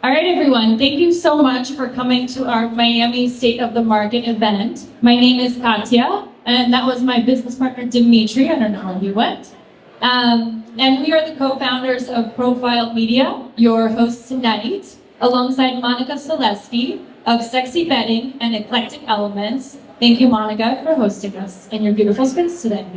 All right, everyone, thank you so much for coming to our Miami State of the Market event. My name is Katya, and that was my business partner, Dimitri. I don't know how he went. And we are the co-founders of Profile Media, your hosts tonight, alongside Monica Celesti of Sexy Bedding and Eclectic Elements. Thank you, Monica, for hosting us in your beautiful space today.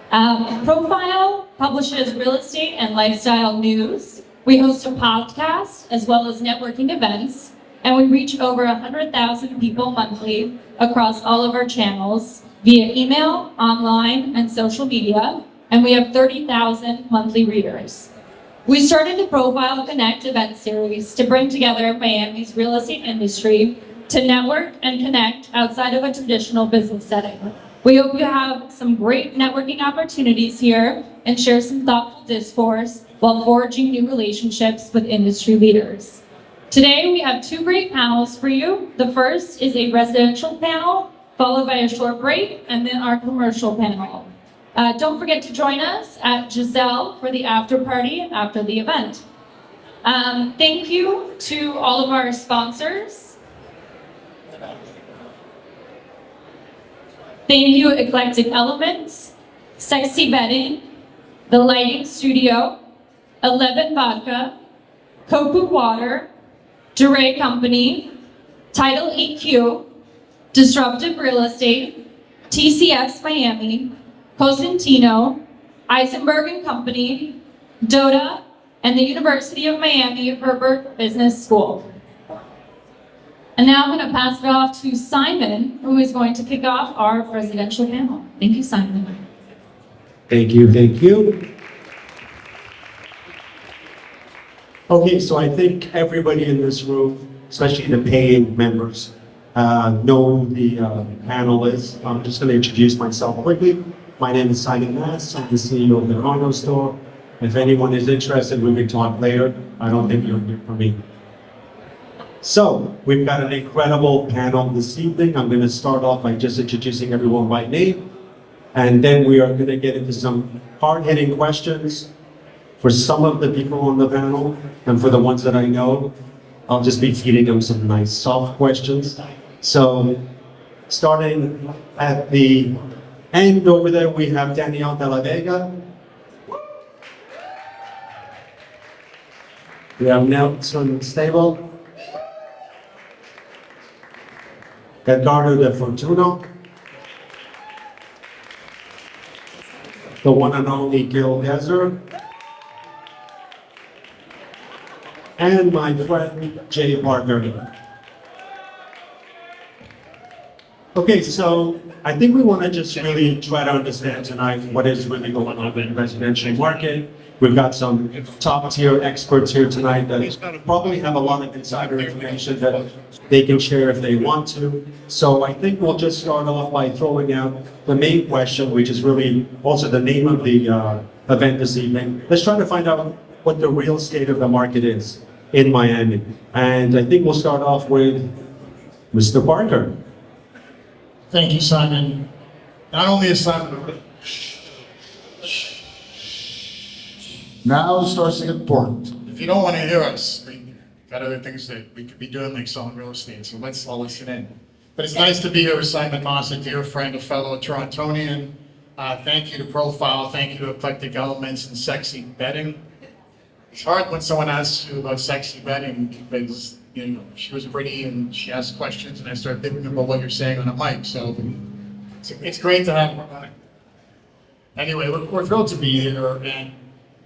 Profile publishes real estate and lifestyle news. We host a podcast as well as networking events, and we reach over 100,000 people monthly across all of our channels via email, online, and social media, and we have 30,000 monthly readers. We started the PROFILEconnect event series to bring together Miami's real estate industry to network and connect outside of a traditional business setting. We hope you have some great networking opportunities here and share some thoughtful discourse while forging new relationships with industry leaders. Today, we have two great panels for you. The first is a residential panel, followed by a short break, and then our commercial panel. Don't forget to join us at Giselle for the after party after the event. Thank you to all of our sponsors. Thank you, Eclectic Elements, Sexy Bedding, The Lighting Studio, 11 Vodka, Kobu Water, Duray Company, Title EQ, Disruptive Real Estate, TCS Miami, Cosentino, Eisenberg and Company, Doda, and the University of Miami Herbert Business School. And now I'm going to pass it off to Simon, who is going to kick off our residential panel. Thank you, Simon. Thank you, thank you. Okay, so I think everybody in this room, especially the paying members, know the panelists. I'm just going to introduce myself quickly. My name is Simon Mass. I'm the CEO of the Condo store. If anyone is interested, we can talk later. I don't think you'll hear from me. So, we've got an incredible panel this evening. I'm going to start off by just introducing everyone by name. And then we are going to get into some hard-hitting questions for some of the people on the panel. And for the ones that I know, I'll just be feeding them some nice soft questions. So, starting at the end over there, we have Danielle de la Vega. We have Nelson Stabile. Edgardo Defortuna. The one and only Gil Dezer. And my friend, Phillip Parker. Okay, so I think we want to just really try to understand tonight what is really going on in the residential market. We've got some top-tier experts here tonight that probably have a lot of insider information that they can share if they want to. So I think we'll just start off by throwing out the main question, which is really also the name of the event this evening. Let's try to find out what the real state of the market is in Miami. And I think we'll start off with Mr. Parker. Thank you, Simon. Not only is Simon, but now starts to get important. If you don't want to hear us, we got other things that we could be doing, like selling real estate, so let's all listen in. But it's nice to be here with Simon Moss, a dear friend, a fellow Torontonian. Thank you to Profile, thank you to Eclectic Elements and Sexy Bedding. It's hard when someone asks you about Sexy Bedding because, you know, she was pretty and she asked questions and I started thinking about what you're saying on a mic, so it's great to have her back. Anyway, we're thrilled to be here, and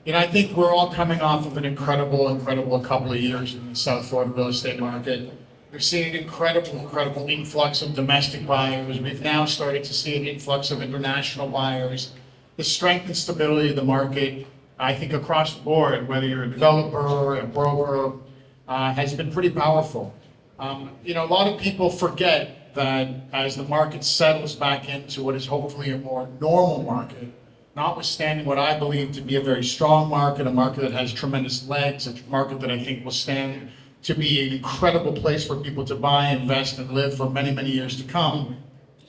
you know, I think we're all coming off of an incredible couple of years in the South Florida real estate market. We're seeing an incredible influx of domestic buyers. We've now started to see an influx of international buyers. The strength and stability of the market, I think across the board, whether you're a developer or a broker, has been pretty powerful. You know, a lot of people forget that as the market settles back into what is hopefully a more normal market, notwithstanding what I believe to be a very strong market, a market that has tremendous legs, a market that I think will stand to be an incredible place for people to buy, invest, and live for many years to come,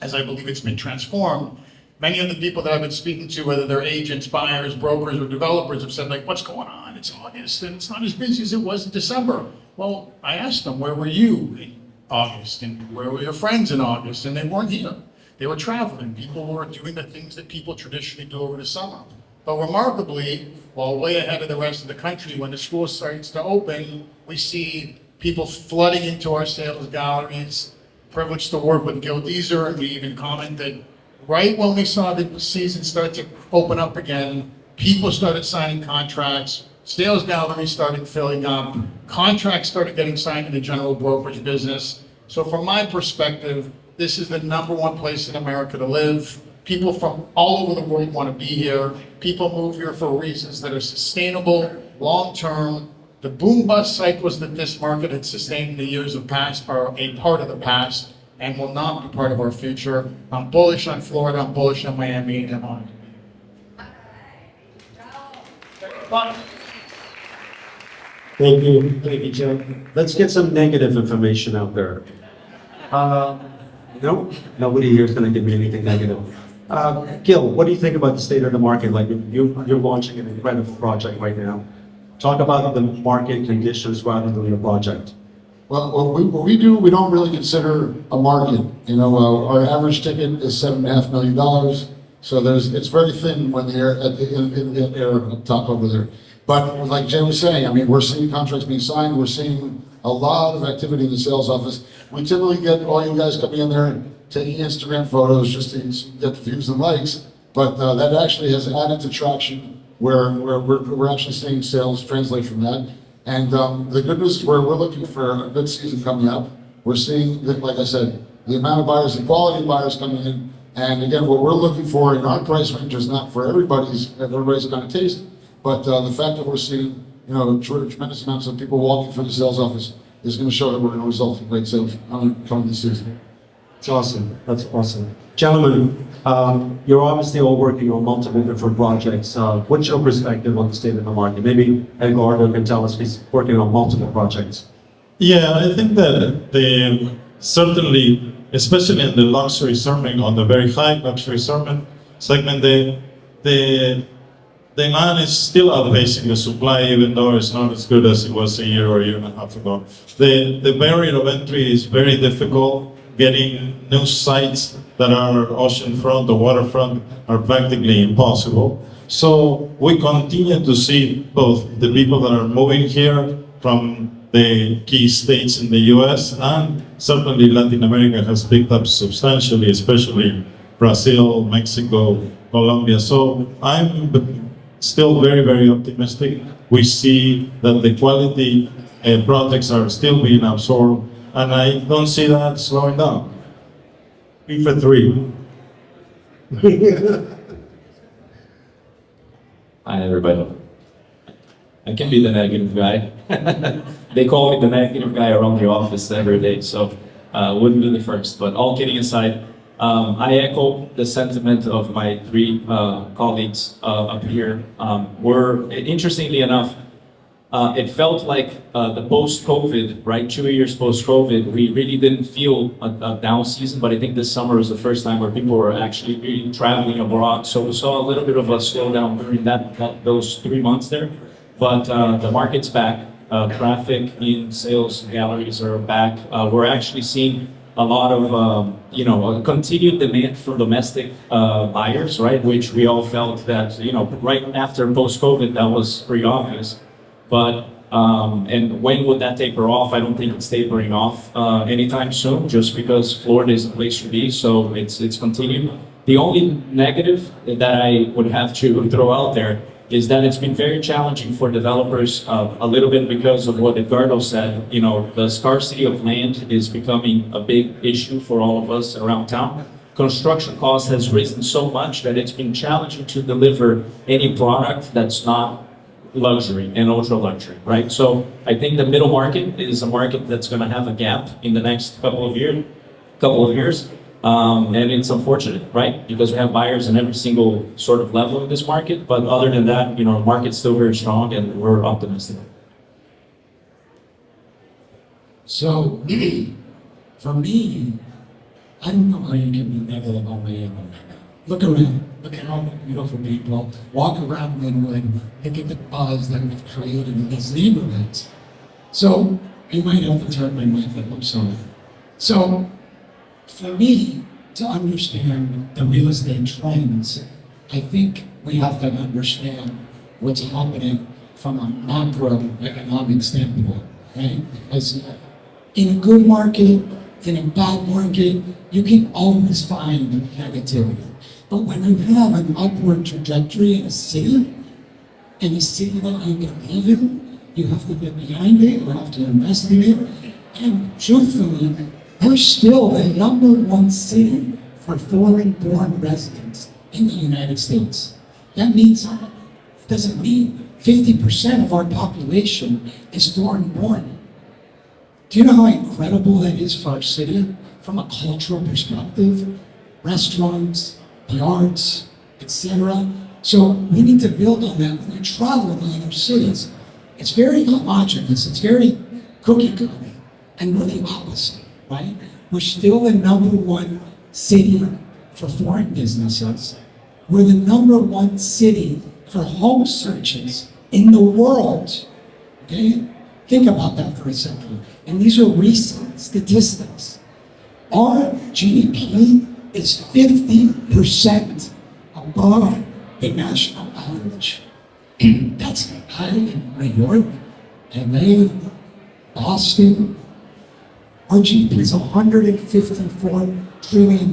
as I believe it's been transformed. Many of the people that I've been speaking to, whether they're agents, buyers, brokers, or developers, have said, like, what's going on? it's August and it's not as busy as it was in December. Well, I asked them, where were you in August? And where were your friends in August? And they weren't here. They were traveling. People were doing the things that people traditionally do over the summer. But remarkably, while way ahead of the rest of the country, when the school starts to open, we see people flooding into our sales galleries. Privileged to work with Gil Dezer, and we even commented right when we saw the season start to open up again, people started signing contracts, sales galleries started filling up, contracts started getting signed in the general brokerage business. So from my perspective, this is the #1 place in America to live. People from all over the world want to be here. People move here for reasons that are sustainable, long-term. The boom bust cycles that this market had sustained in the years of past are a part of the past and will not be part of our future. I'm bullish on Florida, I'm bullish on Miami, and on. Thank you, Joe. Let's get some negative information out there. No, nobody here is going to give me anything negative. Gil, what do you think about the state of the market? Like you're launching an incredible project right now. Talk about the market conditions rather than the project. Well, what we do, we don't really consider a market. You know, our average ticket is $7.5 million. So it's very thin when they're at the air up top over there. But like Jay was saying, I mean, we're seeing contracts being signed. We're seeing a lot of activity in the sales office. We typically get all you guys coming in there taking Instagram photos just to get the views and likes. But that actually has added to traction where we're actually seeing sales translate from that. And the good news is we're looking for a good season coming up. We're seeing that, like I said, the amount of buyers, the quality of buyers coming in. And again, what we're looking for in our price range is not for everybody's kind of taste, but the fact that we're seeing, you know, tremendous amounts of people walking from the sales office is going to show that we're going to result in great sales coming this season. That's awesome. That's awesome. Gentlemen, you're obviously all working on multiple different projects. What's your perspective on the state of the market? Maybe Edgardo can tell us he's working on multiple projects. Yeah, I think that certainly, especially in the luxury segment, on the very high luxury segment, the demand is still outpacing the supply, even though it's not as good as it was a year or a year and a half ago. The barrier of entry is very difficult. Getting new sites that are oceanfront or waterfront are practically impossible. So we continue to see both the people that are moving here from the key states in the US, and certainly Latin America has picked up substantially, especially Brazil, Mexico, Colombia. So I'm still very, very optimistic. We see that the quality projects are still being absorbed, and I don't see that slowing down. 3 for 3. Hi, everybody. I can be the negative guy. They call me the negative guy around the office every day, so wouldn't be the first. But all kidding aside, I echo the sentiment of my 3 colleagues up here. Interestingly enough, it felt like the post-COVID, right? 2 years post-COVID, we really didn't feel a down season, but I think this summer was the first time where people were actually really traveling abroad. So we saw a little bit of a slowdown during those 3 months there. But the market's back. Traffic in sales galleries are back. We're actually seeing a lot of, a continued demand for domestic buyers, right? Which we all felt that, right after post-COVID, that was pretty obvious. But, and when would that taper off? I don't think it's tapering off anytime soon, just because Florida is a place to be, so it's continued. The only negative that I would have to throw out there is that it's been very challenging for developers, a little bit because of what Edgardo said. The scarcity of land is becoming a big issue for all of us around town. Construction cost has risen so much that it's been challenging to deliver any product that's not luxury and ultra luxury, right? So I think the middle market is a market that's going to have a gap in the next couple of years. And it's unfortunate, right? Because we have buyers in every single sort of level in this market. But other than that, the market's still very strong and we're optimistic. So, for me, I don't know how you can be negative on Miami right now. Look around. look at all the beautiful people, walk around Wynwood, look at the buzz that we've created in these neighborhoods. So, you might have to turn my mic up, I'm sorry. So, for me, to understand the real estate trends, I think we have to understand what's happening from a macroeconomic standpoint, right? Because in a good market, in a bad market, you can always find negativity. But when you have an upward trajectory in a city that you believe in, you have to get behind it, you have to invest in it, and truthfully, we're still the #1 city for foreign-born residents in the United States. That means, it doesn't mean 50% of our population is foreign-born. Do you know how incredible that is for our city from a cultural perspective? Restaurants, the arts, etc. So we need to build on that. When you travel to other cities, it's very homogenous, it's very cookie-cutter, and we're the opposite, right? We're still the #1 city for foreign businesses. We're the #1 city for home searches in the world, okay? Think about that for a second. And these are recent statistics. Our GDP is 50% above the national average. That's higher in New York, LA, Boston. Our GDP is $154 trillion,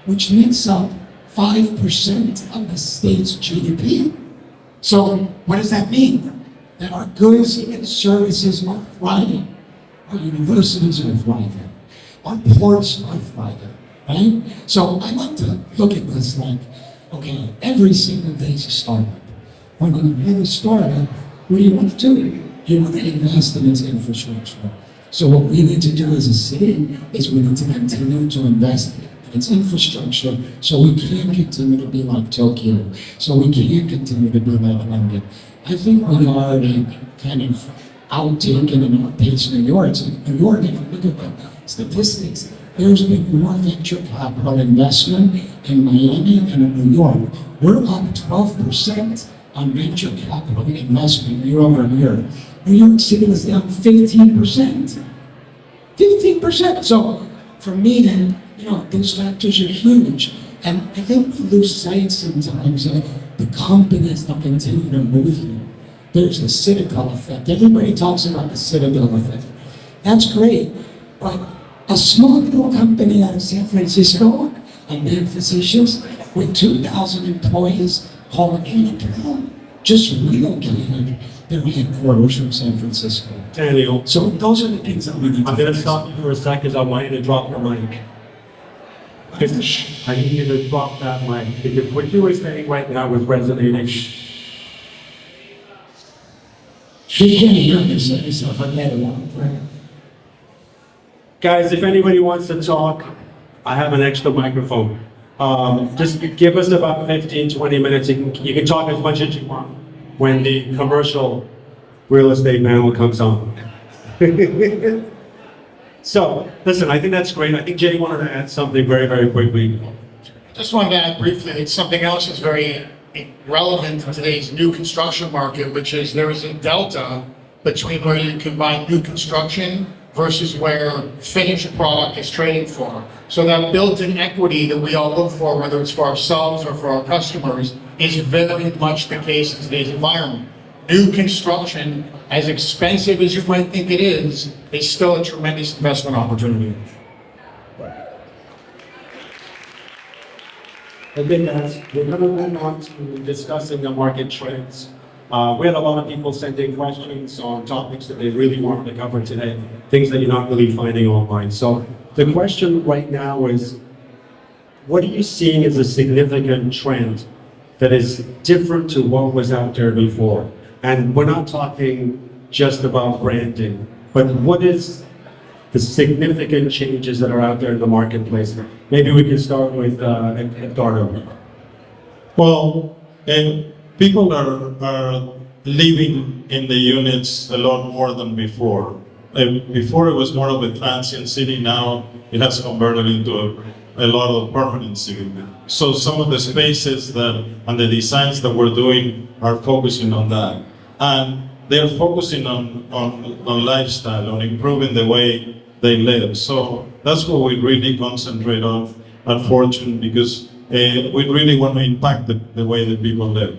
which makes up 5% of the state's GDP. So what does that mean? That our goods and services are thriving. Our universities are thriving. Our ports are thriving, right? So I like to look at this like, okay, every single day is a startup. When you have a startup, what do you want to do? You want to invest in its infrastructure. So what we need to do as a city is we need to continue to invest in its infrastructure so we can continue to be like Tokyo, so we can continue to be like London. I think we are already kind of outtaken and outpaced New York. So New York, if you look at the statistics, there's been more venture capital investment in Miami than in New York. We're up 12% on venture capital investment year over year. New York City was down 15%. 15%. So for me, then, those factors are huge. And I think we lose sight sometimes of the companies that continue to move here. There's the Citadel effect. Everybody talks about the Citadel effect. That's great. But a small little company out of San Francisco, I'm being facetious, with 2,000 employees called Integra, just relocated their headquarters from San Francisco. Daniel, So those are the things that we need to I'm going to fix. stop you for a second because I want you to drop your mic. I need you to drop that mic because what you were saying right now was resonating. You can't hear me, so forget it. Right? Guys, if anybody wants to talk, I have an extra microphone. Just give us about 15, 20 minutes. You can talk as much as you want when the commercial real estate panel comes on. So, listen, I think that's great. I think Jay wanted to add something very, very quickly. Just wanted to add briefly that something else is very relevant to today's new construction market, which is there is a delta between where you can buy new construction versus where finished product is trading for. So that built-in equity that we all look for, whether it's for ourselves or for our customers, is very much the case in today's environment. New construction, as expensive as you might think it is still a tremendous investment opportunity. I think we're going to move on to discussing the market trends. We had a lot of people sending questions on topics that they really wanted to cover today, things that you're not really finding online. So the question right now is, what are you seeing as a significant trend that is different to what was out there before? And we're not talking just about branding, but what is the significant changes that are out there in the marketplace? Maybe we can start with Edgardo. Well, people are living in the units a lot more than before. Before it was more of a transient city, now it has converted into a lot of permanency. So some of the spaces that and the designs that we're doing are focusing on that, and they're focusing on lifestyle, on improving the way they live. So that's what we really concentrate on at Fortune, because we really want to impact the way that people live.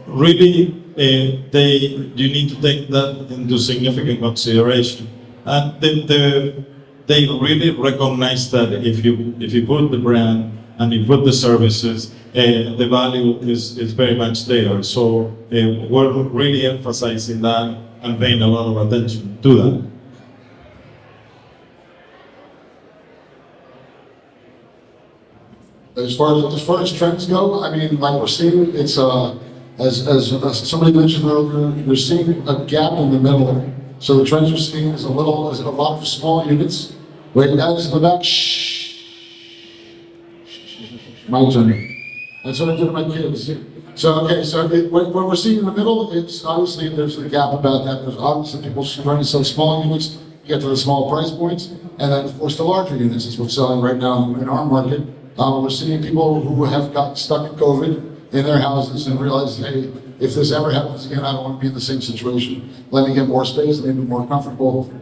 Really, you need to take that into significant consideration. And they really recognize that if you put the brand and you put the services, the value is very much there. So we're really emphasizing that and paying a lot of attention to that. As far as trends go, I mean, like we're seeing, it's as somebody mentioned earlier, you're seeing a gap in the middle. So the trends you're seeing is a lot of small units. Wait, guys in the back, shh. My turn. That's what I do to my kids. So, okay, so what we're seeing in the middle, it's obviously there's a gap about that. There's obviously people trying to sell small units, get to the small price points, and then of course the larger units is what's selling right now in our market. We're seeing people who have gotten stuck in COVID in their houses and realize, hey, if this ever happens again, I don't want to be in the same situation. Let me get more space, let me be more comfortable.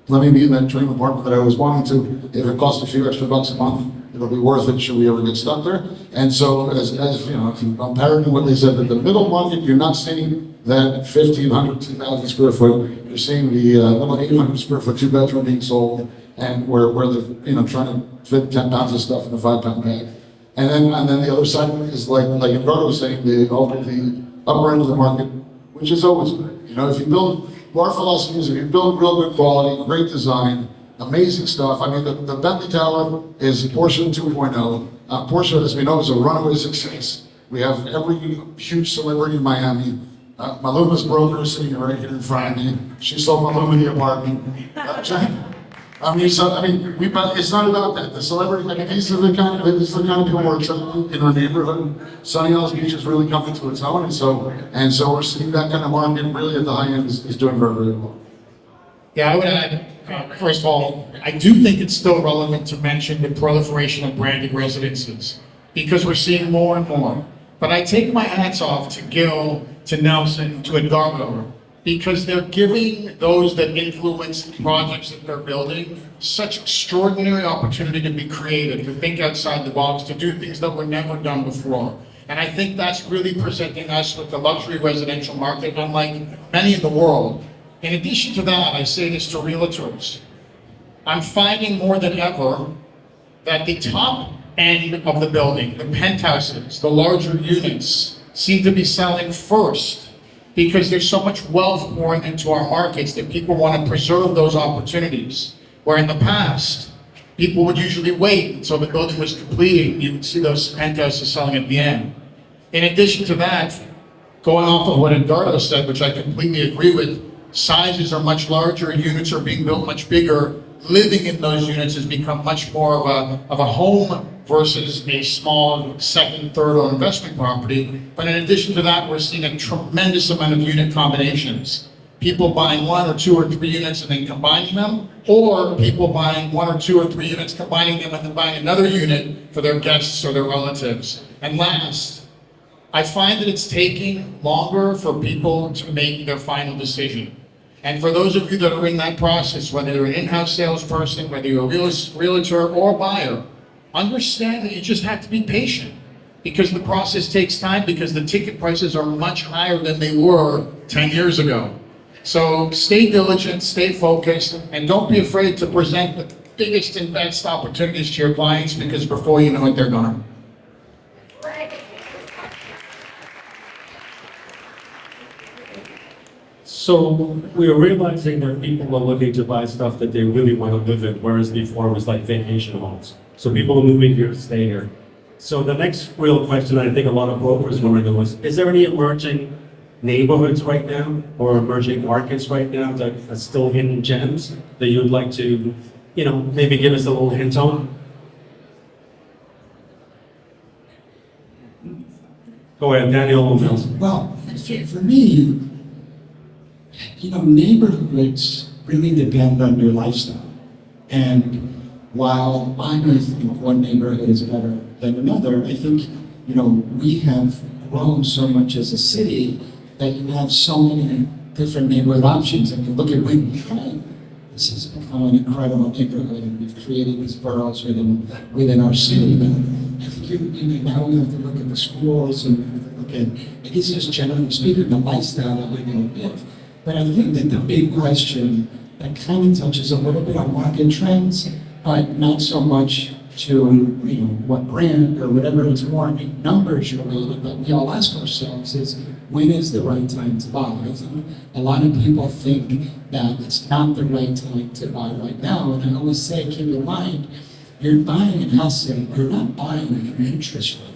Let me be in that dream apartment that I was wanting to. If it costs a few extra bucks a month, it'll be worth it should we ever get stuck there. And so, as you know, I'm parroting what they said, that the middle market, you're not seeing that 1,500, 2,000 square foot. You're seeing the little 800 square foot 2-bedroom being sold, and where they're trying to fit 10 pounds of stuff in a 5-pound bag. And then the other side of it is like Edgardo was saying, the upper end of the market, which is always good. You know, if you build, our philosophy is if you build real good quality, great design, amazing stuff. I mean, the Bentley Tower is Porsche 2.0. Porsche, as we know, is a runaway success. We have every huge celebrity in Miami. Maluma's broker is sitting right here in front of me. She sold Maluma the apartment. It's not about that. The celebrity, this is the kind of people we're accepting in our neighborhood. Sunny Isles Beach is really coming to its own, and so we're seeing that kind of market really at the high end is doing very, very well. Yeah, I would add, first of all, I do think it's still relevant to mention the proliferation of branded residences, because we're seeing more and more. But I take my hats off to Gil, to Nelson, to Edgardo, because they're giving those that influence the projects that they're building such extraordinary opportunity to be creative, to think outside the box, to do things that were never done before. And I think that's really presenting us with the luxury residential market, unlike many in the world. In addition to that, I say this to realtors. I'm finding more than ever that the top end of the building, the penthouses, the larger units, seem to be selling first, because there's so much wealth pouring into our markets that people want to preserve those opportunities. Where in the past, people would usually wait until the building was completed, and you would see those penthouses selling at the end. In addition to that, going off of what Edgardo said, which I completely agree with, sizes are much larger, units are being built much bigger. Living in those units has become much more of a home versus a small second, third, or investment property. But in addition to that, we're seeing a tremendous amount of unit combinations. People buying 1 or 2 or 3 units and then combining them, or people buying 1 or 2 or 3 units, combining them, and then buying another unit for their guests or their relatives. And last, I find that it's taking longer for people to make their final decision. And for those of you that are in that process, whether you're an in-house salesperson, whether you're a realtor or buyer, understand that you just have to be patient, because the process takes time, because the ticket prices are much higher than they were 10 years ago. So stay diligent, stay focused, and don't be afraid to present the biggest and best opportunities to your clients, because before you know it, they're gone. So we're realizing that people are looking to buy stuff that they really want to live in, whereas before it was like vacation homes. So people are moving here to stay here. So the next real question I think a lot of brokers want to know is there any emerging neighborhoods right now or emerging markets right now that are still hidden gems that you'd like to, maybe give us a little hint on? Go ahead, Daniel. Well, for me, neighborhoods really depend on your lifestyle. And while I may think one neighborhood is better than another, I think, we have grown so much as a city that you have so many different neighborhood options. I mean, look at Wynwood, right? This has become an incredible neighborhood, and we've created these boroughs within our city. But I think now we have to look at the schools and we have to look at, I guess just generally speaking, the lifestyle that we're going to live. But I think that the big question that kind of touches a little bit on market trends, but not so much to what brand or whatever, it's more numbers related, but we all ask ourselves is, when is the right time to buy? I think a lot of people think that it's not the right time to buy right now, and I always say, keep in mind, you're buying an asset, you're not buying an interest rate,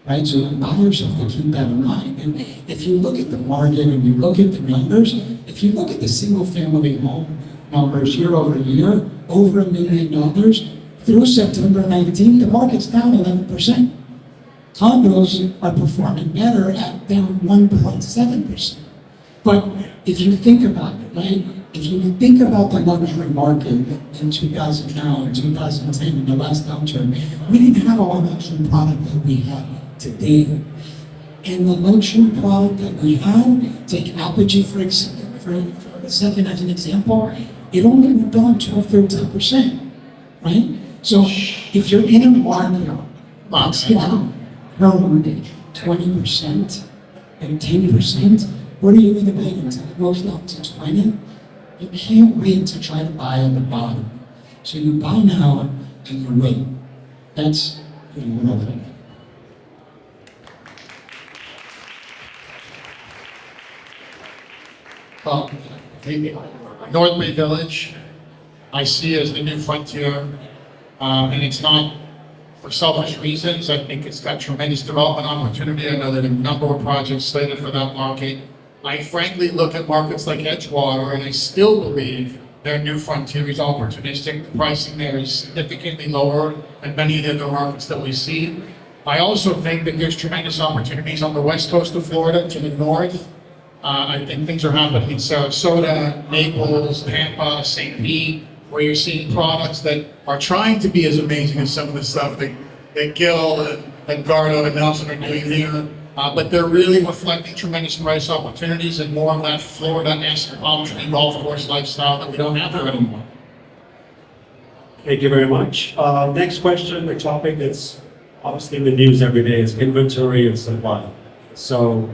right? So buyers have to keep that in mind. And if you look at the market and you look at the numbers, if you look at the single family home numbers year over year, over $1 million, through September 19, the market's down 11%. Condos are performing better at down 1.7%. But if you think about it, right? If you think about the luxury market in 2009, 2010, in the last downturn, we didn't have all the luxury product that we have today. And the luxury product that we have, take Apogee for a second as an example, it only went down 12, 13%, right? So if you're in a market, box it out, per mortgage, 20% and 10%, what are you going to pay until it goes down to 20? You can't wait to try to buy at the bottom. So you buy now and you wait. That's what I think. Well, North Bay Village, I see as the new frontier, and it's not for selfish reasons. I think it's got tremendous development opportunity. I know that a number of projects slated for that market. I frankly look at markets like Edgewater, and I still believe their new frontier is opportunistic. The pricing there is significantly lower than many of the other markets that we see. I also think that there's tremendous opportunities on the west coast of Florida to the north. I think things are happening in Sarasota, Naples, Tampa, St. Pete, where you're seeing products that are trying to be as amazing as some of the stuff that Gil and Edgardo and Nelson are doing here. But they're really reflecting tremendous price opportunities and more of that Florida-esque palm tree golf course lifestyle that we don't have there anymore. Thank you very much. Next question, the topic that's obviously in the news every day is inventory and supply. So,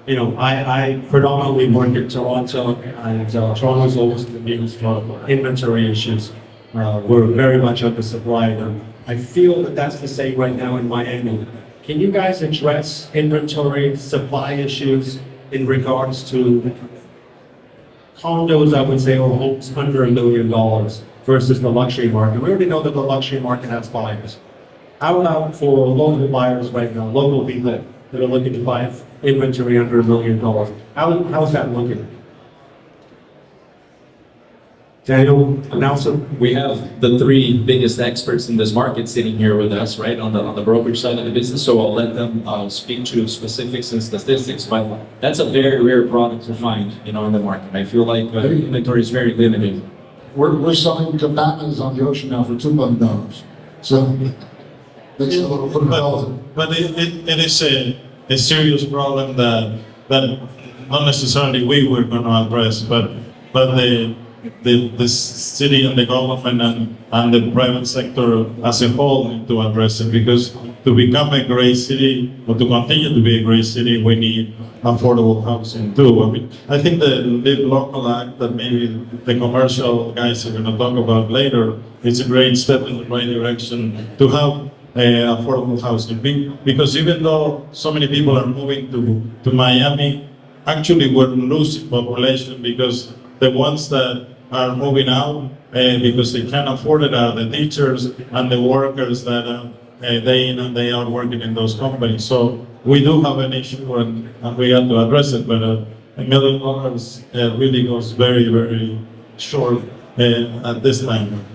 I predominantly work in Toronto, and Toronto's always in the news for inventory issues. We're very much undersupplied, and I feel that that's the same right now in Miami. Can you guys address inventory supply issues in regards to condos, I would say, or homes under $1 million versus the luxury market? We already know that the luxury market has buyers. How about for local buyers right now, local people that are looking to buy inventory under $1 million? How's that looking? Daniel, Nelson? We have the three biggest experts in this market sitting here with us, right, on the brokerage side of the business. So I'll let them speak to specifics and statistics. But that's a very rare product to find, in the market. I feel like inventory is very limited. We're selling cabanas on the ocean now for $2 million. So that's a little relevant. But it is a serious problem that not necessarily we were going to address, but the city and the government and the private sector as a whole need to address it, because to become a great city or to continue to be a great city, we need affordable housing too. I think the Live Local Act that maybe the commercial guys are going to talk about later is a great step in the right direction to have affordable housing. Because even though so many people are moving to Miami, actually we're losing population, because the ones that are moving out because they can't afford it are the teachers and the workers that day in and day out working in those companies. So we do have an issue and we have to address it, but $1 million really goes very, very short at this time.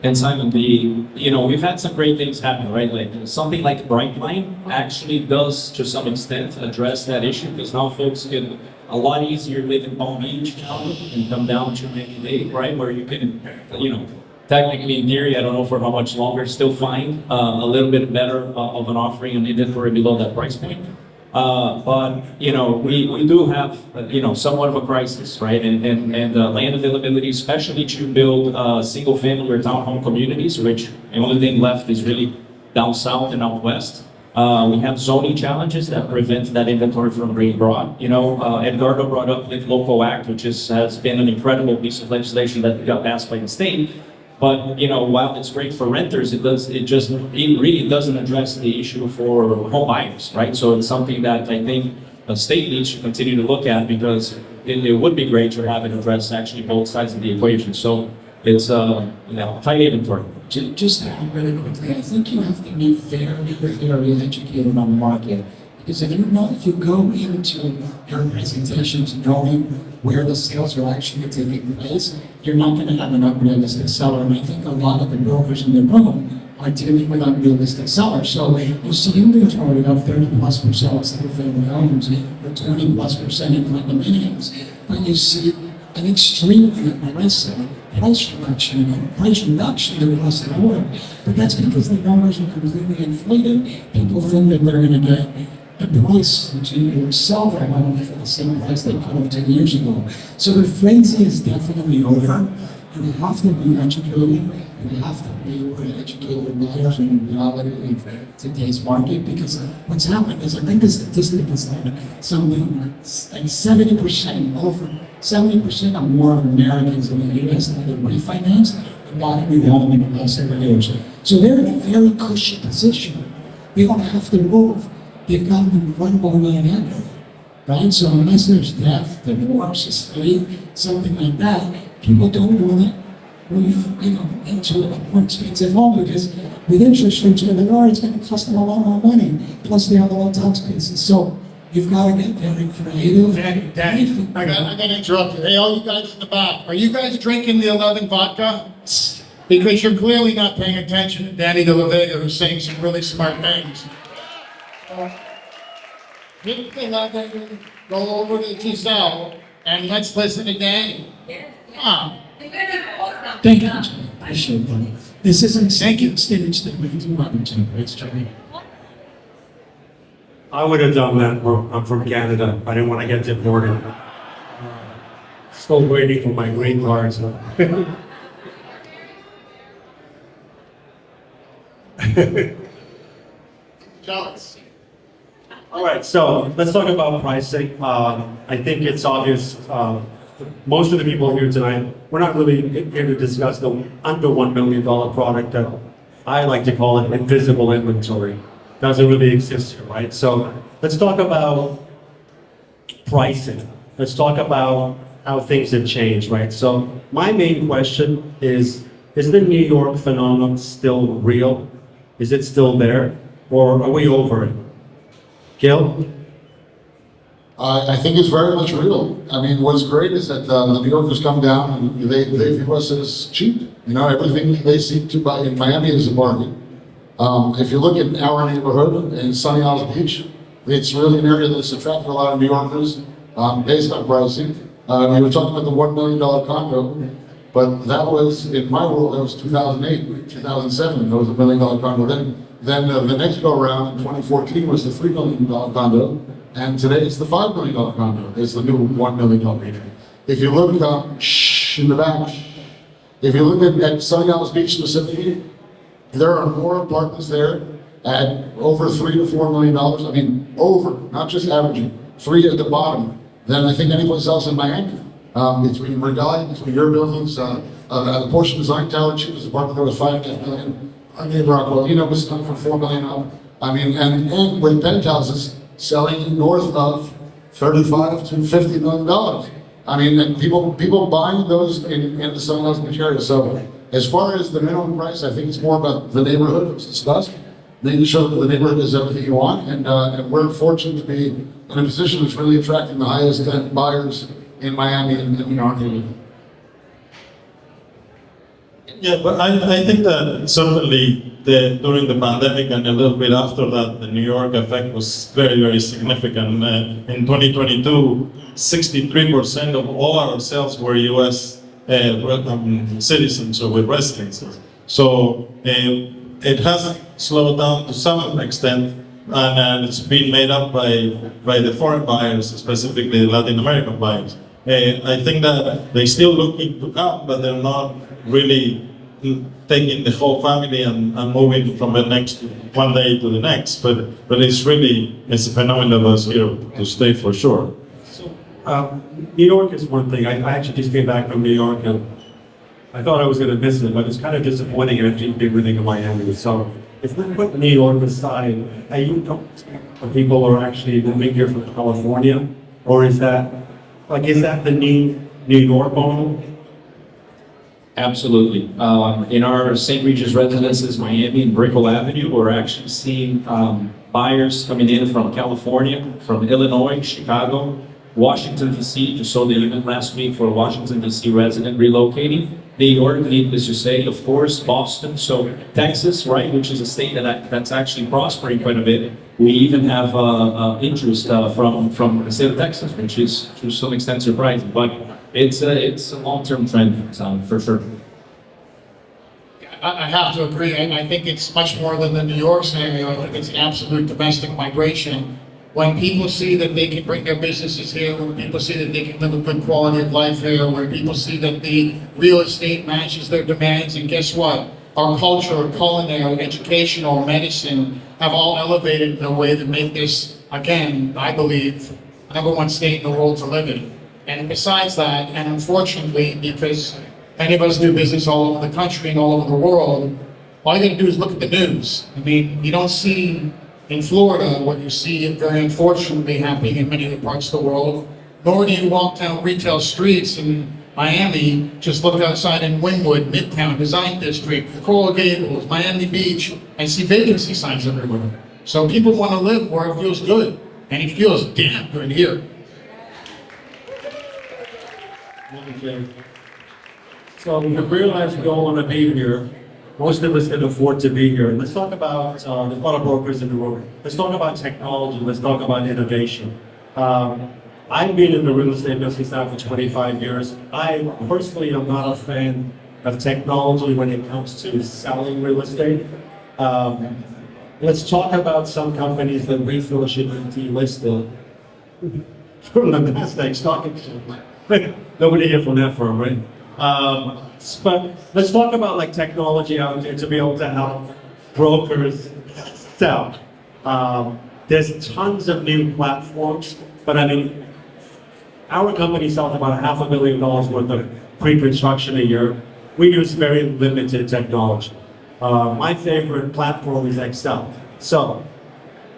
And Simon, we've had some great things happen, right? Like something like Brightline actually does, to some extent, address that issue, because now folks can a lot easier live in Palm Beach now and come down to Miami-Dade, right? Where you can, technically, in theory, I don't know for how much longer, still find a little bit better of an offering and inventory below that price point. But you know, we do have you know, somewhat of a crisis, right? And land availability, especially to build single family or townhome communities, which the only thing left is really down south and out west. We have zoning challenges that prevent that inventory from being brought. You know, Edgardo brought up the local act, which has been an incredible piece of legislation that got passed by the state. But you know, while it's great for renters, it really doesn't address the issue for home buyers, right? So it's something that I think the state needs to continue to look at, because it would be great to have it address actually both sides of the equation. So it's you know, tight inventory. Just really quickly, I think you have to be very educated on the market. Because if you go into your presentations knowing where the sales are actually taking place, you're not going to have an unrealistic seller. And I think a lot of the brokers in the room are dealing with unrealistic sellers. So you see inventory of 30+% of single family homes, or 20+% in condominiums, but you see an extremely aggressive price reduction across the board. But that's because the numbers are completely inflated. People think that they're going to get a price to sell their home for the same price they could have 10 years ago. So the frenzy is definitely over. You have to be educated. You have to be able to educate your buyers on the reality of today's market, because what's happened is, I think the statistic is like something like 70% over 70% or more of Americans in the U.S. that have refinanced and bought a new home in the last 7 years. So they're in a very cushy position. They don't have to move. They've got an incredible amount of equity, right? So unless there's death, divorce, estate, something like that, people don't want to move, you know, into a more expensive home, because with interest rates where they are, it's going to cost them a lot more money. Plus, they have a low tax basis. So you've got to get very creative. Danny, I got to interrupt you. Hey, all you guys in the back, are you guys drinking the 11 vodka? Because you're clearly not paying attention to Danny de la Vega, who's saying some really smart things. Drink the 11, go over to Giselle, and let's listen to Danny. Come on. Thank you. I appreciate that. This isn't second stage that we do it's Johnny. I would have done that. I'm from Canada. I didn't want to get deported. Still waiting for my green card. So. Jealous. All right, so let's talk about pricing. I think it's obvious. Most of the people here tonight, we're not really here to discuss the under $1 million product that I like to call it invisible inventory. Doesn't really exist here, right? So let's talk about pricing. Let's talk about how things have changed, right? So my main question is the New York phenomenon still real? Is it still there? Or are we over it? Gil? I think it's very much real. I mean, what's great is that the New Yorkers come down and they view us as cheap. You know, everything they seek to buy in Miami is a bargain. If you look at our neighborhood in Sunny Isles Beach, it's really an area that's attracted a lot of New Yorkers based on pricing. We were talking about the $1 million condo, but that was, in my world, that was 2008, 2007, that was a $1 million condo. Then the next go around in 2014 was the $3 million condo. And today it's the $5 million condo. It's the new $1 million region. If you look in the back, if you look at Sunny Isles Beach specifically, there are more apartments there at over $3 to $4 million. I mean, over, not just averaging, 3 at the bottom, than I think anyplace else in Miami. Between Regalia, between your buildings, the Porsche Design Tower, cheapest apartment there was $5.5 million. Our neighbor Aquilina was selling for $4 million. I mean, and with penthouses selling north of $35 to $50 million. I mean, and people buying those in the Sunny Isles Beach area. So as far as the minimum price, I think it's more about the neighborhood, it was discussed, making sure that the neighborhood is everything you want. And we're fortunate to be in a position that's really attracting the highest end buyers in Miami and in our neighborhood. Yeah, but I think that certainly during the pandemic and a little bit after that, the New York effect was very, very significant. In 2022, 63% of all our sales were US citizens or with residences. So it has slowed down to some extent, and it's been made up by the foreign buyers, specifically the Latin American buyers. I think that they're still looking to come, but they're not really taking the whole family and moving from the next one day to the next. But it's a phenomenon that's here to stay for sure. New York is one thing. I actually just came back from New York and I thought I was going to miss it, but it's kind of disappointing after everything in Miami. So if we put New York aside, are you people are actually moving here from California, or is that the new New York model? Absolutely. In our St. Regis Residences, Miami and Brickell Avenue, we're actually seeing buyers coming in from California, from Illinois, Chicago, Washington, D.C. Just saw the unit last week for a Washington, D.C. resident relocating. New York, needless to say, of course, Boston. So Texas, right, which is a state that's actually prospering quite a bit. We even have interest from the state of Texas, which is to some extent surprising. But it's a long-term trend, for sure. I have to agree. I think it's much more than the New York scenario. I think it's absolute domestic migration. When people see that they can bring their businesses here, when people see that they can live a good quality of life here, when people see that the real estate matches their demands, and guess what? Our culture, culinary, educational, medicine have all elevated in a way that make this, again, I believe, the #1 state in the world to live in. And besides that, and unfortunately, because many of us do business all over the country and all over the world, all you gotta do is look at the news. I mean, you don't see in Florida what you see very unfortunately happening in many other parts of the world, nor do you walk down retail streets in Miami, just look outside in Wynwood, Midtown, Design District, Coral Gables, Miami Beach, and see vacancy signs everywhere. So people want to live where it feels good, and it feels damn good here. So we realize we all want to be here. Most of us can afford to be here. Let's talk about, there's a lot of brokers in the room. Let's talk about technology. Let's talk about innovation. I've been in the real estate business now for 25 years. I personally am not a fan of technology when it comes to selling real estate. Let's talk about some companies that we feel should be delisted from the Nasdaq stock exchange. Nobody here from that firm, right? But let's talk about like technology out there to be able to help brokers sell. There's tons of new platforms, but I mean, our company sells about $500,000 worth of pre-construction a year. We use very limited technology. My favorite platform is Excel. So,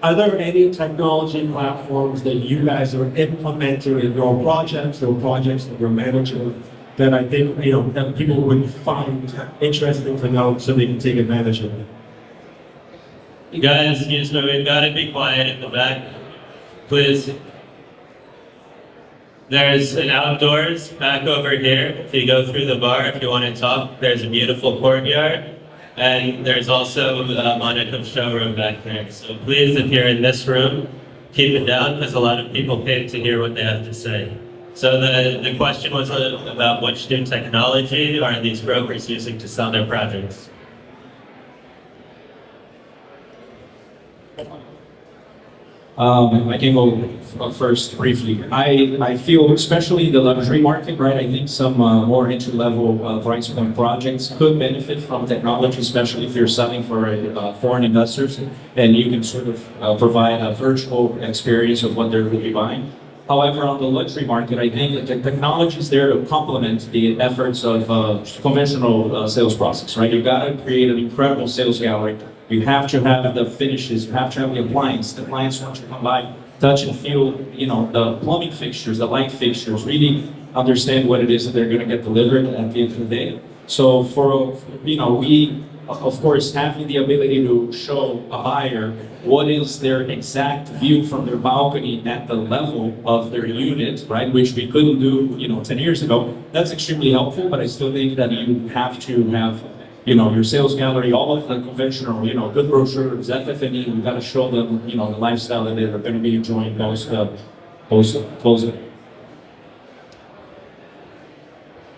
are there any technology platforms that you guys are implementing in your projects or projects that you're managing that I think, that people would find interesting to know so they can take advantage of it? You guys, excuse me, we've got to be quiet in the back, please. There's an outdoors back over here. If you go through the bar, if you want to talk, there's a beautiful courtyard. And there's also a Monaco showroom back there. So please, if you're in this room, keep it down because a lot of people pay to hear what they have to say. So the question was about which new technology are these brokers using to sell their projects? I can go first briefly. I feel, especially the luxury market, right? I think some more entry-level price point projects could benefit from technology, especially if you're selling for foreign investors, and you can sort of provide a virtual experience of what they're really buying. However, on the luxury market, I think that the technology is there to complement the efforts of conventional sales process, right? You've got to create an incredible sales gallery. You have to have the finishes, you have to have the appliance. The clients want you to come by, touch and feel, the plumbing fixtures, the light fixtures, really understand what it is that they're going to get delivered at the end of the day. So we, of course, having the ability to show a buyer what is their exact view from their balcony at the level of their unit, right, which we couldn't do, 10 years ago, that's extremely helpful, but I still think that you have to have your sales gallery, all of the conventional, good brochures, FF&E, we've got to show them, the lifestyle that they're going to be enjoying post closing.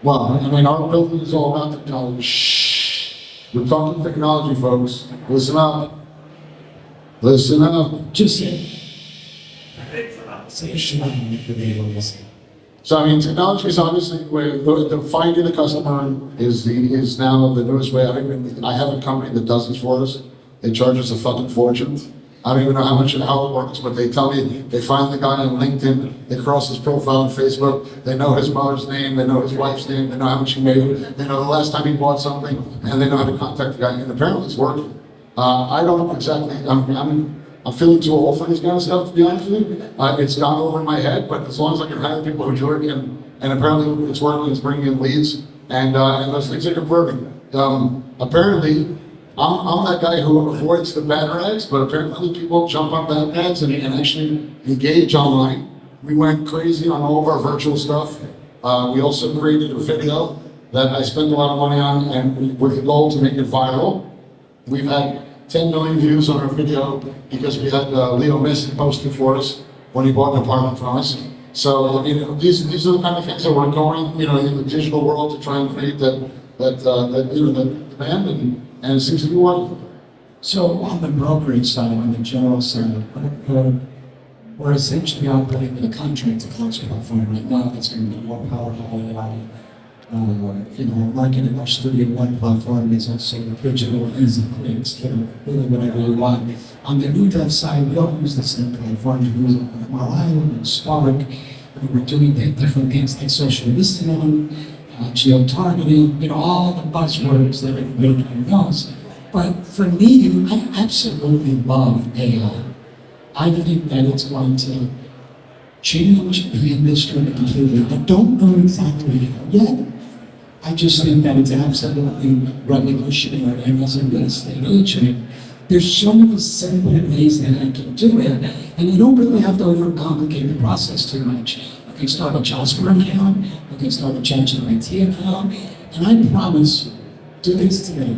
Well, I mean, our building is all about technology. Shh. We're talking technology, folks. Listen up. Listen up. Just say a shit on the video listen. So, I mean, technology is obviously where the finding the customer is now the newest way. I have a company that does this for us. They charge us a fucking fortune. I don't even know how it works, but they tell me they find the guy on LinkedIn, they cross his profile on Facebook, they know his mother's name, they know his wife's name, they know how much he made, they know the last time he bought something, and they know how to contact the guy, and apparently it's working. I don't exactly, I'm feeling too old for this kind of stuff, to be honest with you. It's gone over my head, but as long as I can hire people who do it, and apparently it's working, it's bringing in leads, and those things are converting. Apparently, I'm that guy who avoids the bad ads, but apparently people jump on bad ads and actually engage online. We went crazy on all of our virtual stuff. We also created a video that I spent a lot of money on, and with the goal to make it viral. We've had 10 million views on our video because we had Leo Messi posting for us when he bought an apartment from us. So, I mean, these are the kind of things that we're going, in the digital world to try and create that demand, and it seems to be working. So on the brokerage side, on the general side, we're essentially operating with a contract to close platform right now that's going to be more powerful than AI. Marketing our Studio One platform is also digital, easy clicks, really whatever you want. On the new dev side, we don't use the same platform. We use MRI and Spark. We're doing different things like social listening, geo-targeting, all the buzzwords that everybody knows. But for me, I absolutely love AI. I think that it's going to change the industry completely. I don't know exactly how yet. I just think that it's absolutely revolutionary. And as a real estate agent, there's so many simple ways that I can do it, and you don't really have to overcomplicate the process too much. You can start a Jasper account, you can start a ChatGPT account, and I promise, do this today.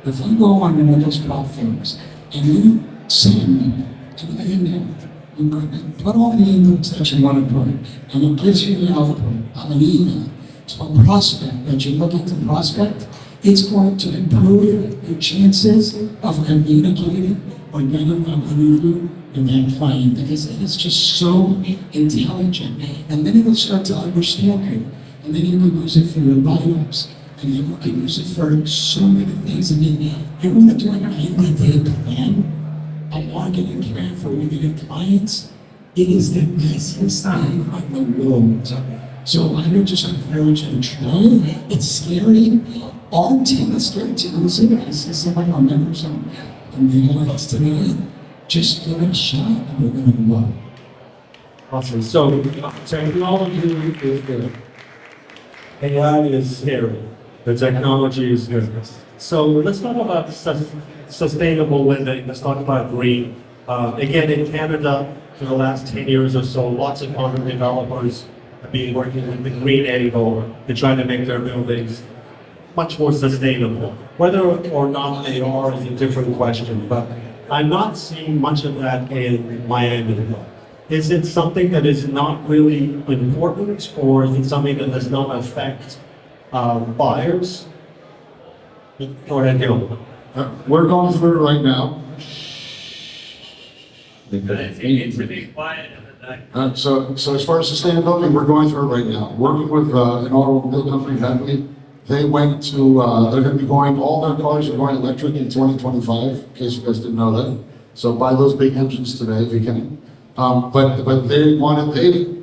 If you go on one of those platforms and you send an email, you put all the inputs that you want to put, and it gives you the output on an email to a prospect that you're looking to prospect, it's going to improve your chances of communicating or getting an interview with that client, because it is just so intelligent. And then it'll start to understand you. And then you can use it for your write-ups. And then you can use it for so many things. I mean, you want to do a 90-day plan, a marketing plan for one of your clients. It is the easiest thing on the world. So I would just encourage you to try. It's scary. Our team is scared to use it. I see some of our members on the highlights today. Just give it a shot and we're going to love it. Awesome. So technology is good. AI is scary. The technology is good. So let's talk about sustainable living. Let's talk about green. Again, in Canada, for the last 10 years or so, lots of condo developers have been working with the green angle to try to make their buildings much more sustainable. Whether or not they are is a different question, but I'm not seeing much of that in Miami. Is it something that is not really important, or is it something that does not affect buyers? Go ahead, Gil. We're going through it right now. It's really quiet. So as far as sustainability, we're going through it right now. Working with an automobile company, Bentley, they went to, they're going to be going, all their cars are going electric in 2025, in case you guys didn't know that. So buy those big engines today if you can. But they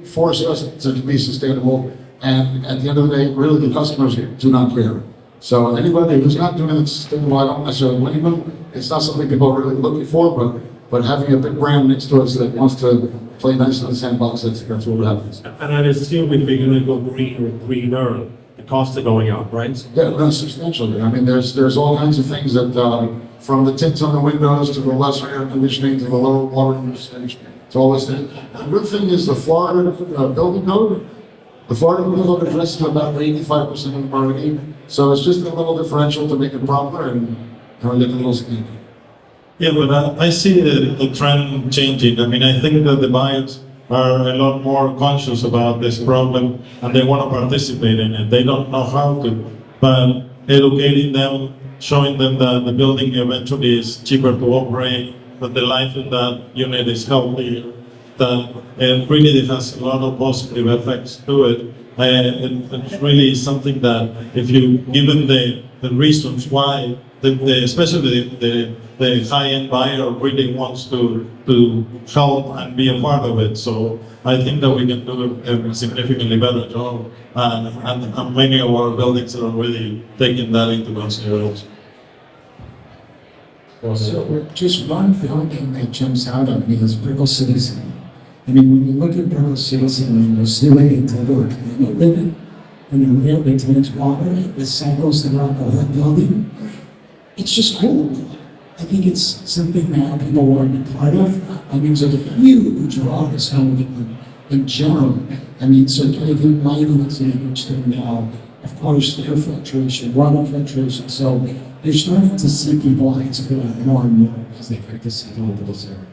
forced us to be sustainable, and at the end of the day, really the customers do not care. So anybody who's not doing it sustainable, I don't necessarily blame them. It's not something people are really looking for, but having a big brand next to us that wants to play nice in the sandbox, that's what happens. And I assume if you're going to go green or greener, the costs are going up, right? Yeah, no, substantially. I mean, there's all kinds of things that, from the tints on the windows to the lesser air conditioning to the lower water usage to all this thing. The good thing is the Florida building code. The Florida building code addresses about 85% of the market. So it's just a little differential to make it proper and get a little sneaky. Yeah, but I see the trend changing. I mean, I think that the buyers are a lot more conscious about this problem and they want to participate in it. They don't know how to, but educating them, showing them that the building eventually is cheaper to operate, that the life in that unit is healthy, that it really has a lot of positive effects to it. It's really something that if you give them the reasons why, especially the high-end buyer really wants to help and be a part of it. So I think that we can do a significantly better job, and many of our buildings are really taking that into consideration. So just one building that jumps out at me is Brickell Citizen. I mean, when you look at Brickell Citizen and you see what Integra living, and you real maintenance water, the cycles throughout the whole building, it's just cool. I think it's something that people want to be part of. I mean, there's a huge office building in general. I mean, circulating lighting is a huge thing now. Of course, air filtration, runoff filtration. So they're starting to see compliance for that more and more as they practice it over there.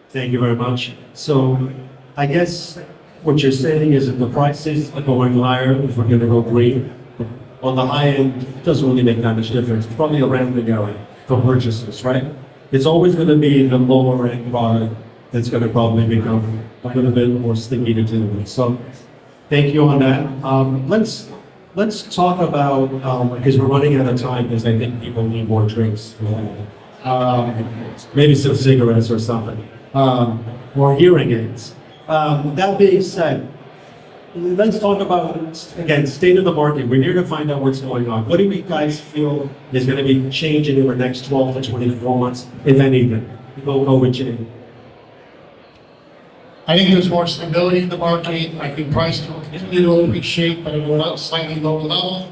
Thank you very much. So I guess what you're saying is that the prices are going higher if we're gonna go green. On the high end, it doesn't really make that much difference. It's probably around the going for purchases, right? It's always gonna be the lower end product that's gonna probably become a little bit more sticky to deal with. So thank you on that. Let's talk about, because we're running out of time, because I think people need more drinks. Maybe some cigarettes or something. Or hearing aids. That being said, let's talk about, again, state of the market. We're here to find out what's going on. What do you guys feel is going to be changing in the next 12 to 24 months, if anything? We'll go with Jay. I think there's more stability in the market. I think prices will continue to appreciate, but at a slightly lower level.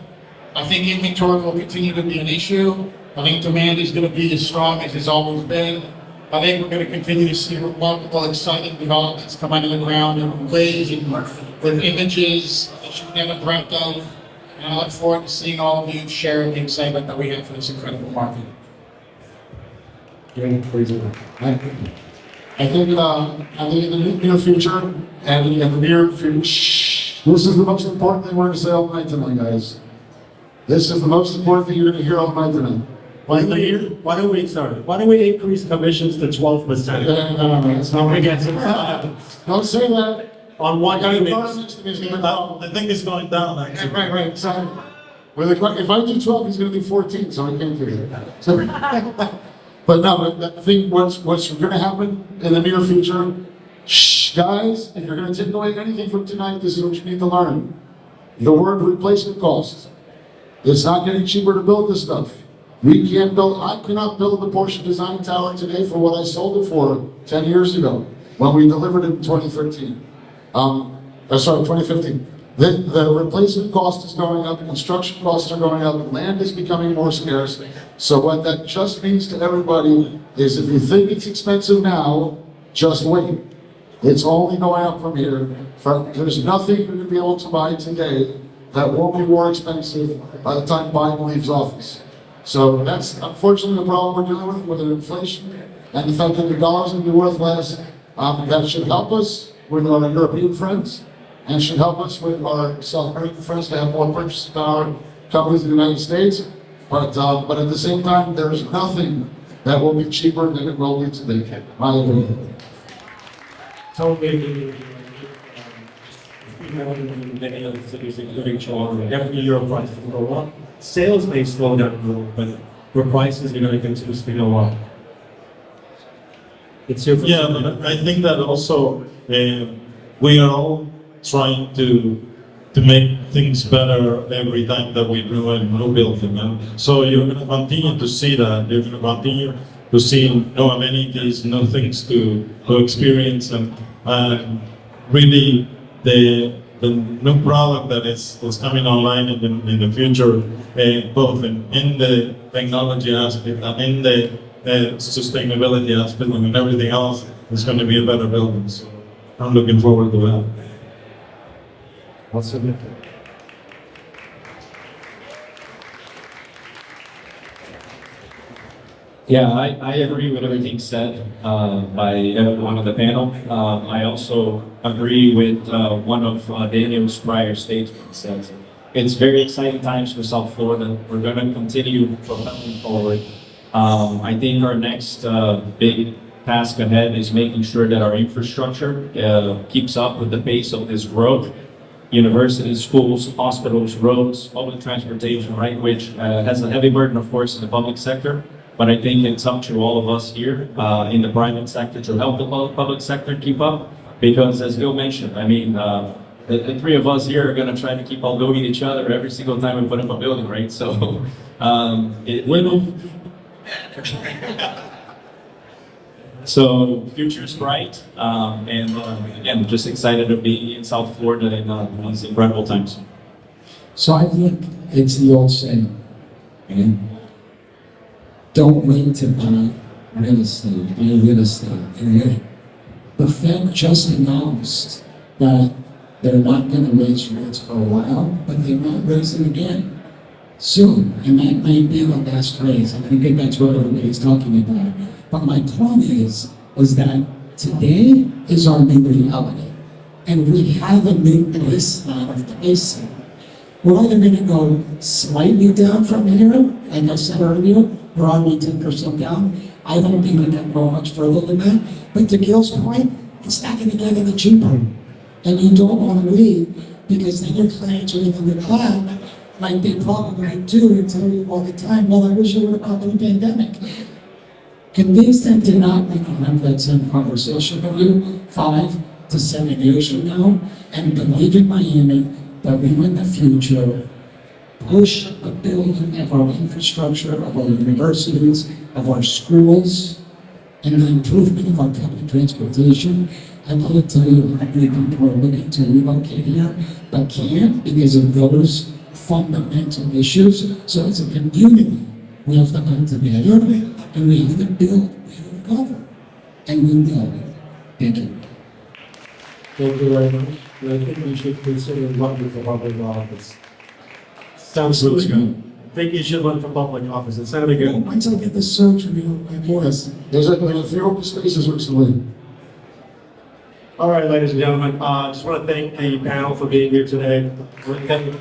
I think inventory will continue to be an issue. I think demand is going to be as strong as it's always been. I think we're going to continue to see remarkable, exciting developments come out of the ground in ways and with images that you've never dreamt of. And I look forward to seeing all of you share the excitement that we have for this incredible market. I think in the near future, and in the near future, this is the most important thing we're going to say all night tonight, guys. This is the most important thing you're going to hear all night tonight. Why don't we increase commissions to 12%? No, it's not We get Don't say that. on one I unit. I think it's going down actually. Right. So, if I do 12, he's going to do 14, so I can't do that. So, but no, I think what's going to happen in the near future, guys, if you're going to take away anything from tonight, this is what you need to learn. The word replacement cost. It's not getting cheaper to build this stuff. I cannot build the Porsche design tower today for what I sold it for 10 years ago when we delivered it in 2013. 2015. The replacement cost is going up, construction costs are going up, land is becoming more scarce. So what that just means to everybody is if you think it's expensive now, just wait. It's only going up from here. There's nothing you're going to be able to buy today that won't be more expensive by the time Biden leaves office. So that's unfortunately the problem we're dealing with inflation and the fact that the dollar's going to be worth less. That should help us with our European friends and should help us with our South American friends to have more purchasing power companies in the United States. But at the same time, there's nothing that will be cheaper than it will be today. My opinion. Many other cities, including Toronto, every year prices will go up. Sales may slow down a little, but your prices are going to continue to go up. It's your But I think that also we are all trying to make things better every time that we do a new building. And so you're going to continue to see that. You're going to continue to see new amenities, new things to experience, and really the new product that is coming online in the future, both in the technology aspect and in the sustainability aspect and everything else, is going to be a better building. So I'm looking forward to that. Yeah, I agree with everything said by everyone on the panel. I also agree with one of Daniel's prior statements. That it's very exciting times for South Florida. We're going to continue propelling forward. I think our next big task ahead is making sure that our infrastructure keeps up with the pace of this growth. Universities, schools, hospitals, roads, public transportation, right, which has a heavy burden, of course, in the public sector. But I think it's up to all of us here in the private sector to help the public sector keep up. Because as Gil mentioned, I mean, the three of us here are going to try to keep outdoing each other every single time we put up a building, right? So, so future is bright, and again, just excited to be in South Florida in these incredible times. So I think it's the old saying, man, don't wait to buy real estate, buy real estate and wait. The Fed just announced that they're not going to raise rates for a while, but they might raise them again soon, and that might be the last raise. And I think that's what everybody's talking about. But my point is that today is our new reality, and we have a new baseline of pricing. We're either going to go slightly down from here, like I said earlier, we're already 10% down. I don't think we can go much further than that. But to Gil's point, it's not going to get any cheaper. And you don't want to leave, because then your clients are going to look back like they probably do and tell you all the time, well, I wish I would have caught the pandemic. Convince them to not want to have that same conversation with you 5 to 7 years from now, and believe in Miami that we in the future push the building of our infrastructure, of our universities, of our schools, and the improvement of our public transportation. I can't tell you how many people are looking to relocate here, but can't because of those fundamental issues. So as a community, we have to come together, and we have to build, we have to recover, and we will. Thank you. Thank you very much. And I think we should consider running for public office. Sounds really good. I think you should run for public office. It sounded good. Once I get the surgery on my voice, There's a few open spaces recently. All right, ladies and gentlemen, just want to thank the panel for being here today. Thank